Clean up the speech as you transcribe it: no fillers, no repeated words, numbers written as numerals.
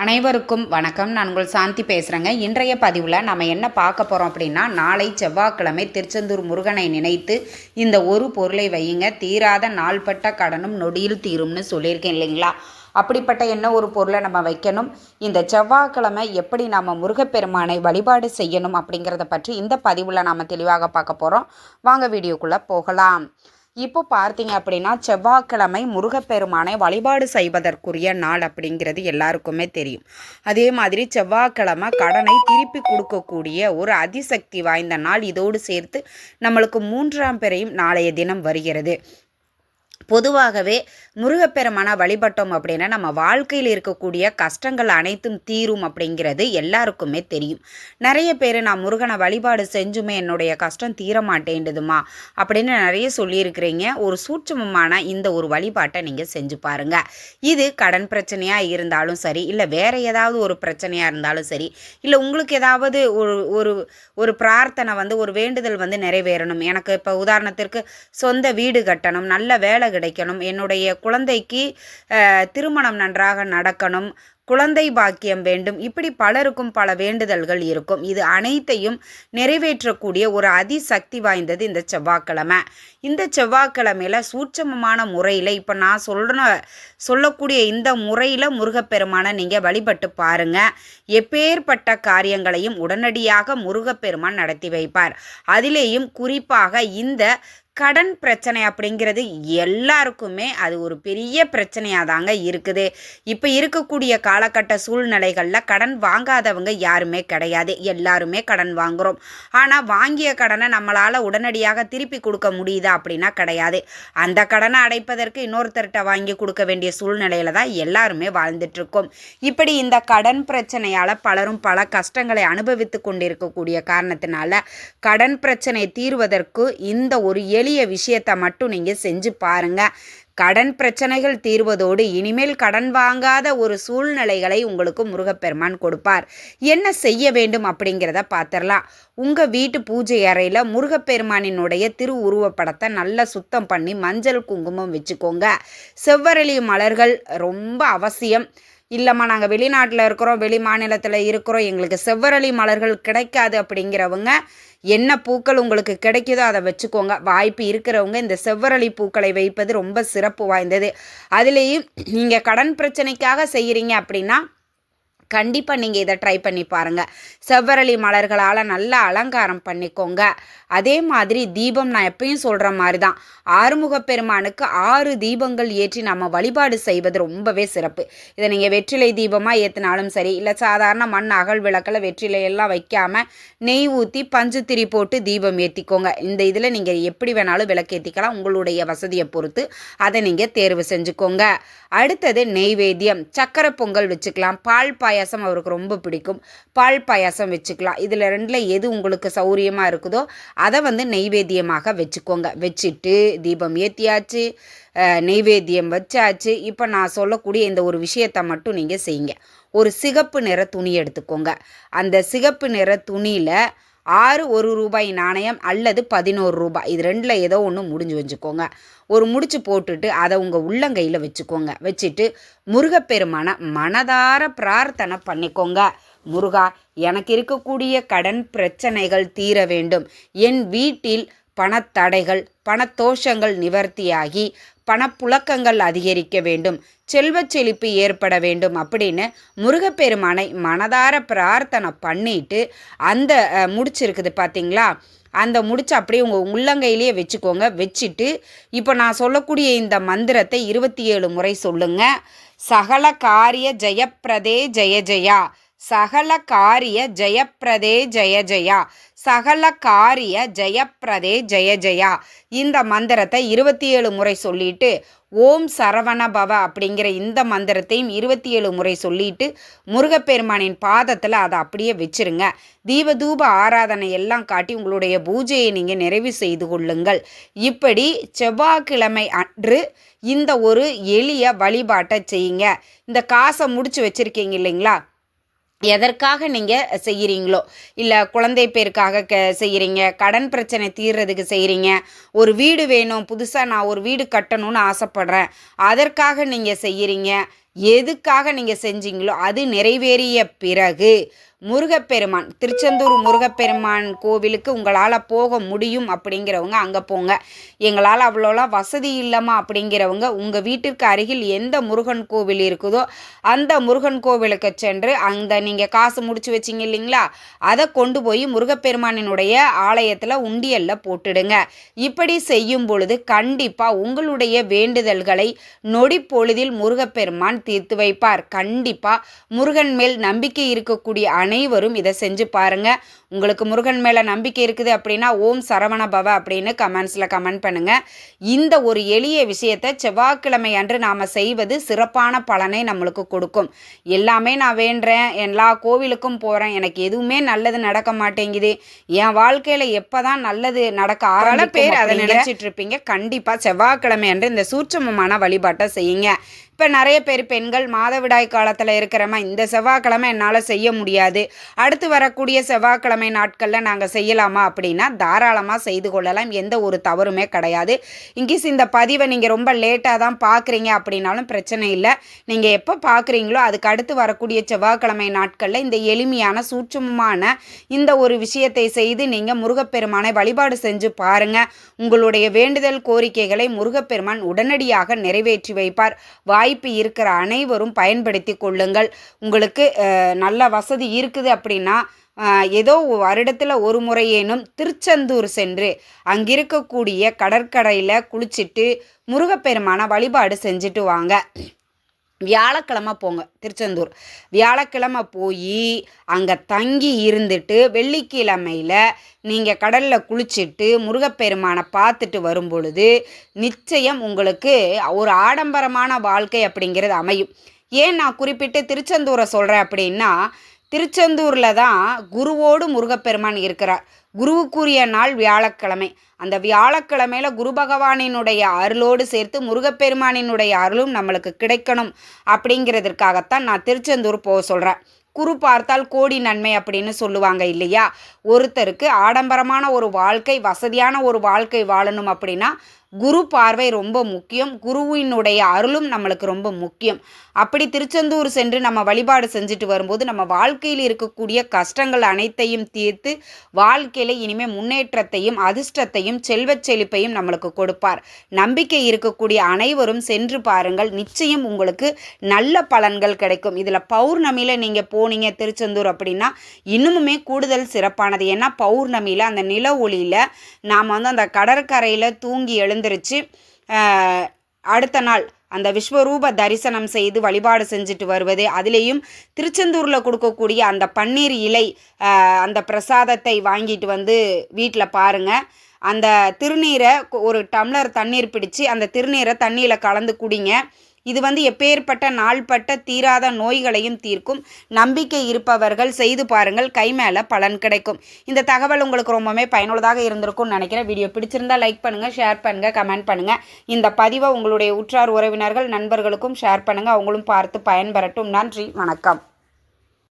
அனைவருக்கும் வணக்கம். நான் உங்கள் சாந்தி பேசுகிறேங்க. இன்றைய பதிவில் நம்ம என்ன பார்க்க போகிறோம் அப்படின்னா, நாளை செவ்வாய்க்கிழமை திருச்செந்தூர் முருகனை நினைத்து இந்த ஒரு பொருளை வையுங்க. தீராத நாள்பட்ட கடனும் நொடியில் தீரும்னு சொல்லியிருக்கேன் இல்லைங்களா? அப்படிப்பட்ட என்ன ஒரு பொருளை நம்ம வைக்கணும், இந்த செவ்வாய்க்கிழமை எப்படி நம்ம முருகப்பெருமானை வழிபாடு செய்யணும் அப்படிங்கிறத பற்றி இந்த பதிவில் நாம் தெளிவாக பார்க்க போகிறோம். வாங்க வீடியோக்குள்ளே போகலாம். இப்போ பார்த்தீங்க அப்படின்னா, செவ்வாய்க்கிழமை முருகப்பெருமானை வழிபாடு செய்வதற்குரிய நாள் அப்படிங்கிறது எல்லாருக்குமே தெரியும். அதே மாதிரி செவ்வாய்க்கிழமை கடனை திருப்பி கொடுக்கக்கூடிய ஒரு அதிசக்தி வாய்ந்த நாள். இதோடு சேர்த்து நம்மளுக்கு 3ஆம் பிறையும் நாளைய தினம் வருகிறது. பொதுவாகவே முருகப்பெருமானை வழிபட்டோம் அப்படின்னா நம்ம வாழ்க்கையில் இருக்கக்கூடிய கஷ்டங்கள் அனைத்தும் தீரும் அப்படிங்கிறது எல்லாருக்குமே தெரியும். நிறைய பேர் நான் முருகனை வழிபாடு செஞ்சுமே என்னுடைய கஷ்டம் தீர மாட்டேன்டுதுமா அப்படின்னு நிறைய சொல்லியிருக்கிறீங்க. ஒரு சூட்சமமான இந்த ஒரு வழிபாட்டை நீங்கள் செஞ்சு பாருங்கள். இது கடன் பிரச்சனையாக இருந்தாலும் சரி, இல்லை வேறு ஏதாவது ஒரு பிரச்சனையாக இருந்தாலும் சரி, இல்லை உங்களுக்கு ஏதாவது ஒரு ஒரு பிரார்த்தனை ஒரு வேண்டுதல் நிறைவேறணும். எனக்கு இப்போ உதாரணத்திற்கு சொந்த வீடு கட்டணும், நல்ல வேலை கிடைக்கணும், என்னுடைய குழந்தைக்கு திருமணம் நன்றாக நடக்கணும், குழந்தை பாக்கியம் வேண்டும், இப்படி பலருக்கும் பல வேண்டுதல்கள் இருக்கும். இது அனைத்தையும் நிறைவேற்றக்கூடிய ஒரு அதிசக்தி வாய்ந்தது இந்த செவ்வாய்க்கிழமை. இந்த செவ்வாய்க்கிழமையில் சூட்சமமான முறையில் இப்போ நான் சொல்லக்கூடிய இந்த முறையில் முருகப்பெருமானை நீங்கள் வழிபட்டு பாருங்கள். எப்பேற்பட்ட காரியங்களையும் உடனடியாக முருகப்பெருமான் நடத்தி வைப்பார். அதிலேயும் குறிப்பாக இந்த கடன் பிரச்சனை அப்படிங்கிறது எல்லாருக்குமே அது ஒரு பெரிய பிரச்சனையாக தாங்க இருக்குது. இப்போ இருக்கக்கூடிய காலகட்ட சூழ்நிலைகளில் கடன் வாங்காதவங்க யாருமே கிடையாது. எல்லாருமே கடன் வாங்குகிறோம். ஆனால் வாங்கிய கடனை நம்மளால் உடனடியாக திருப்பி கொடுக்க முடியுதா அப்படின்னா கிடையாது. அந்த கடனை அடைப்பதற்கு இன்னொருத்தர்கிட்ட வாங்கி கொடுக்க வேண்டிய சூழ்நிலையில் தான் எல்லாருமே வாழ்ந்துட்டுருக்கோம். இப்படி இந்த கடன் பிரச்சனையால் பலரும் பல கஷ்டங்களை அனுபவித்து கொண்டிருக்கக்கூடிய காரணத்தினால கடன் பிரச்சனை தீர்வதற்கு இந்த ஒரு எளிய விஷயத்தை மட்டும் நீங்கள் செஞ்சு பாருங்கள். கடன் பிரச்சனைகள் தீர்வதோடு இனிமேல் கடன் வாங்காத ஒரு சூழ்நிலைகளை உங்களுக்கு முருகப்பெருமான் கொடுப்பார். என்ன செய்ய வேண்டும் அப்படிங்கிறத பார்த்துடலாம். உங்கள் வீட்டு பூஜை அறையில் முருகப்பெருமானினுடைய திருவுருவப்படத்தை நல்லா சுத்தம் பண்ணி மஞ்சள் குங்குமம் வச்சுக்கோங்க. செவ்வரளி மலர்கள் ரொம்ப அவசியம். இல்லைம்மா நாங்கள் வெளிநாட்டில் இருக்கிறோம், வெளி மாநிலத்தில் இருக்கிறோம், எங்களுக்கு செவ்வரளி மலர்கள் கிடைக்காது அப்படிங்கிறவங்க என்ன பூக்கள் உங்களுக்கு கிடைக்குதோ அதை வச்சுக்கோங்க. வாய்ப்பு இருக்கிறவங்க இந்த செவ்வரளி பூக்களை வைப்பது ரொம்ப சிறப்பு வாய்ந்தது. அதுலேயும் நீங்கள் கடன் பிரச்சனைக்காக செய்கிறீங்க அப்படின்னா கண்டிப்பாக நீங்கள் இதை ட்ரை பண்ணி பாருங்கள். செவ்வரளி மலர்களால் நல்லா அலங்காரம் பண்ணிக்கோங்க. அதே மாதிரி தீபம் நான் எப்பயும் சொல்கிற மாதிரி தான், ஆறுமுகப்பெருமானுக்கு 6 தீபங்கள் ஏற்றி நம்ம வழிபாடு செய்வது ரொம்பவே சிறப்பு. இதை நீங்கள் வெற்றிலை தீபமாக ஏற்றினாலும் சரி, இல்லை சாதாரண மண் அகல் விளக்கில் வெற்றிலையெல்லாம் வைக்காமல் நெய் ஊற்றி பஞ்சுத்திரி போட்டு தீபம் ஏற்றிக்கோங்க. இந்த இதில் நீங்கள் எப்படி வேணாலும் விளக்கேற்றிக்கலாம். உங்களுடைய வசதியை பொறுத்து அதை நீங்கள் தேர்வு செஞ்சுக்கோங்க. அடுத்தது நெய்வேத்தியம். சக்கரை பொங்கல் வச்சுக்கலாம். பால் பாயாசம் அவருக்கு ரொம்ப பிடிக்கும், பால் பாயாசம் வச்சுக்கலாம். இதில் 2ல் எது உங்களுக்கு சௌரியமாக இருக்குதோ அதை நெய்வேத்தியமாக வச்சுக்கோங்க. வச்சுட்டு தீபம் ஏற்றியாச்சு, நெய்வேத்தியம் வச்சாச்சு. இப்போ நான் சொல்லக்கூடிய இந்த ஒரு விஷயத்தை மட்டும் நீங்கள் செய்யுங்க. ஒரு சிகப்பு நிற துணி எடுத்துக்கோங்க. அந்த சிகப்பு நிற துணியில் 6 1 நாணயம் அல்லது 11 ரூபாய், இது 2ல் ஏதோ ஒன்று முடிஞ்சு வச்சுக்கோங்க. ஒரு முடிச்சு போட்டுட்டு அதை உங்கள் உள்ளங்கையில் வச்சுக்கோங்க. வச்சுட்டு முருகப்பெருமான மனதார பிரார்த்தனை பண்ணிக்கோங்க. முருகா, எனக்கு இருக்கக்கூடிய கடன் பிரச்சனைகள் தீர வேண்டும், என் வீட்டில் பணத்தடைகள் பணத்தோஷங்கள் நிவர்த்தியாகி பணப்புழக்கங்கள் அதிகரிக்க வேண்டும், செல்வ செழிப்பு ஏற்பட வேண்டும் அப்படின்னு முருகப்பெருமானை மனதார பிரார்த்தனை பண்ணிட்டு அந்த முடிச்சிருக்குது பார்த்தீங்களா, அந்த முடிச்சு அப்படியே உங்கள் உள்ளங்கையிலேயே வச்சுக்கோங்க. வச்சுட்டு இப்போ நான் சொல்லக்கூடிய இந்த மந்திரத்தை 27 முறை சொல்லுங்க. சகல காரிய ஜெயப்பிரதே ஜெய ஜெயா, சகல காரிய ஜெயப்பிரதே ஜெய ஜெயா, சகல காரிய ஜெயப்பிரதே ஜெய ஜெயா. இந்த மந்திரத்தை 27 முறை சொல்லிட்டு ஓம் சரவண பவ அப்படிங்கிற இந்த மந்திரத்தையும் 27 முறை சொல்லிட்டு முருகப்பெருமானின் பாதத்தில் அதை அப்படியே வச்சிருங்க. தீபதூப ஆராதனை எல்லாம் காட்டி உங்களுடைய பூஜையை நீங்கள் நிறைவு செய்து கொள்ளுங்கள். இப்படி செவ்வாய்க்கிழமை அன்று இந்த ஒரு எளிய வழிபாட்டை செய்யுங்க. இந்த காசை முடிச்சு வச்சுருக்கீங்க இல்லைங்களா, எதற்காக நீங்கள் செய்கிறீங்களோ, இல்லை குழந்தை பேருக்காக செய்கிறீங்க, கடன் பிரச்சனை தீர்றதுக்கு செய்கிறீங்க, ஒரு வீடு வேணும், புதுசாக நான் ஒரு வீடு கட்டணும்னு ஆசைப்பட்றேன், அதற்காக நீங்கள் செய்கிறீங்க, எதுக்காக நீங்கள் செஞ்சீங்களோ அது நிறைவேறிய பிறகு முருகப்பெருமான் திருச்செந்தூர் முருகப்பெருமான் கோவிலுக்கு உங்களால் போக முடியும் அப்படிங்கிறவங்க அங்கே போங்க. எங்களால் அவ்வளோலாம் வசதி இல்லைம்மா அப்படிங்கிறவங்க உங்கள் வீட்டிற்கு அருகில் எந்த முருகன் கோவில் இருக்குதோ அந்த முருகன் கோவிலுக்கு சென்று அந்த நீங்கள் காசு முடிச்சு வச்சிங்க இல்லைங்களா, அதை கொண்டு போய் முருகப்பெருமானினுடைய ஆலயத்தில் உண்டியலில் போட்டுடுங்க. இப்படி செய்யும் பொழுது கண்டிப்பாக உங்களுடைய வேண்டுதல்களை நொடி பொழுதில் முருகப்பெருமான் தீர்த்து வைப்பார். கண்டிப்பாக முருகன் மேல் நம்பிக்கை இருக்கக்கூடிய அனைவரும் இதை செஞ்சு பாருங்க. உங்களுக்கு முருகன் மேலே நம்பிக்கை இருக்குது அப்படின்னா ஓம் சரவண பவ அப்படின்னு கமெண்ட்ஸில் கமெண்ட் பண்ணுங்க. இந்த ஒரு எளிய விஷயத்தை செவ்வாய்க்கிழமை அன்று நாம் செய்வது சிறப்பான பலனை நம்மளுக்கு கொடுக்கும். எல்லாமே நான் வேண்டுறேன், எல்லா கோவிலுக்கும் போகிறேன், எனக்கு எதுவுமே நல்லது நடக்க மாட்டேங்குது, என் வாழ்க்கையில் எப்போ தான் நல்லது நடக்க ஆரம்ப பேர் அதை நினைச்சிட்டு இருப்பீங்க. கண்டிப்பாக செவ்வாய்க்கிழமை அன்று இந்த சூட்சமமான வழிபாட்டை செய்யுங்க. இப்போ நிறைய பேர் பெண்கள் மாதவிடாய் காலத்தில் இருக்கிறமா, இந்த செவ்வாய்க்கிழமை என்னால் செய்ய முடியாது, அடுத்து வரக்கூடிய செவ்வாய்க்கிழமை நாட்களில் நாங்கள் செய்யலாமா அப்படின்னா தாராளமாக செய்து கொள்ளலாம். எந்த ஒரு தவறுமே கிடையாது. இங்கிஸ் இந்த பதிவை நீங்கள் ரொம்ப லேட்டாக தான் பார்க்குறீங்க அப்படின்னாலும் பிரச்சனை இல்லை. நீங்கள் எப்போ பார்க்குறீங்களோ அதுக்கு அடுத்து வரக்கூடிய செவ்வாய்க்கிழமை நாட்களில் இந்த எளிமையான சூட்சமமான இந்த ஒரு விஷயத்தை செய்து நீங்கள் முருகப்பெருமானை வழிபாடு செஞ்சு பாருங்கள். உங்களுடைய வேண்டுதல் கோரிக்கைகளை முருகப்பெருமான் உடனடியாக நிறைவேற்றி வைப்பார். வாய்ப்பு இருக்கிற அனைவரும் பயன்படுத்தி கொள்ளுங்கள். உங்களுக்கு நல்ல வசதி இருக்குது அப்படின்னா ஏதோ வருடத்தில் ஒரு முறையேனும் திருச்செந்தூர் சென்று அங்கிருக்கக்கூடிய கடற்கரையில் குளிச்சுட்டு முருகப்பெருமான வழிபாடு செஞ்சுட்டு வாங்க. வியாழக்கிழமை போங்க திருச்செந்தூர். வியாழக்கிழமை போய் அங்கே தங்கி இருந்துட்டு வெள்ளிக்கிழமையில் நீங்கள் கடலில் குளிச்சுட்டு முருகப்பெருமானை பார்த்துட்டு வரும் பொழுது நிச்சயம் உங்களுக்கு ஒரு ஆடம்பரமான வாழ்க்கை அப்படிங்கிறது அமையும். ஏன் நான் குறிப்பிட்டு திருச்செந்தூரை சொல்கிறேன் அப்படின்னா, திருச்செந்தூரில் தான் குருவோடு முருகப்பெருமான் இருக்கிறார். குருவுக்குரிய நாள் வியாழக்கிழமை. அந்த வியாழக்கிழமையில் குரு பகவானினுடைய அருளோடு சேர்த்து முருகப்பெருமானினுடைய அருளும் நம்மளுக்கு கிடைக்கணும் அப்படிங்கிறதுக்காகத்தான் நான் திருச்செந்தூர் போக சொல்கிறேன். குரு பார்த்தால் கோடி நன்மை அப்படின்னு சொல்லுவாங்க இல்லையா. ஒருத்தருக்கு ஆடம்பரமான ஒரு வாழ்க்கை, வசதியான ஒரு வாழ்க்கை வாழணும் அப்படின்னா குரு பார்வை ரொம்ப முக்கியம். குருவினுடைய அருளும் நம்மளுக்கு ரொம்ப முக்கியம். அப்படி திருச்செந்தூர் சென்று நம்ம வழிபாடு செஞ்சுட்டு வரும்போது நம்ம வாழ்க்கையில் இருக்கக்கூடிய கஷ்டங்கள் அனைத்தையும் தீர்த்து வாழ்க்கையில் இனிமேல் முன்னேற்றத்தையும் அதிர்ஷ்டத்தையும் செல்வச் செழிப்பையும் நம்மளுக்கு கொடுப்பார். நம்பிக்கை இருக்கக்கூடிய அனைவரும் சென்று பாருங்கள். நிச்சயம் உங்களுக்கு நல்ல பலன்கள் கிடைக்கும். இதில் பௌர்ணமியில் நீங்கள் போனீங்க திருச்செந்தூர் அப்படின்னா இன்னுமுமே கூடுதல் சிறப்பானது. ஏன்னா பௌர்ணமியில் அந்த நில ஒளியில் நாம் அந்த கடற்கரையில் தூங்கி எழுந்திருச்சு அடுத்த நாள் அந்த விஸ்வரூப தரிசனம் செய்து வழிபாடு செஞ்சுட்டு வருவது, அதுலேயும் திருச்செந்தூரில் கொடுக்கக்கூடிய அந்த பன்னீர் இலை அந்த பிரசாதத்தை வாங்கிட்டு வந்து வீட்டில் பாருங்கள். அந்த திருநீரை ஒரு டம்ளர் தண்ணீர் பிடிச்சி அந்த திருநீரை தண்ணியில் கலந்து குடிங்க. இது எப்பேற்பட்ட நாள்பட்ட தீராத நோய்களையும் தீர்க்கும். நம்பிக்கை இருப்பவர்கள் செய்து பாருங்கள், கை மேலே பலன் கிடைக்கும். இந்த தகவல் உங்களுக்கு ரொம்பவே பயனுள்ளதாக இருந்திருக்கும்னு நினைக்கிறேன். வீடியோ பிடிச்சிருந்தால் லைக் பண்ணுங்கள், ஷேர் பண்ணுங்கள், கமெண்ட் பண்ணுங்கள். இந்த பதிவை உங்களுடைய உற்றார் உறவினர்கள் நண்பர்களுக்கும் ஷேர் பண்ணுங்கள். அவங்களும் பார்த்து பயன்பெறட்டும். நன்றி, வணக்கம்.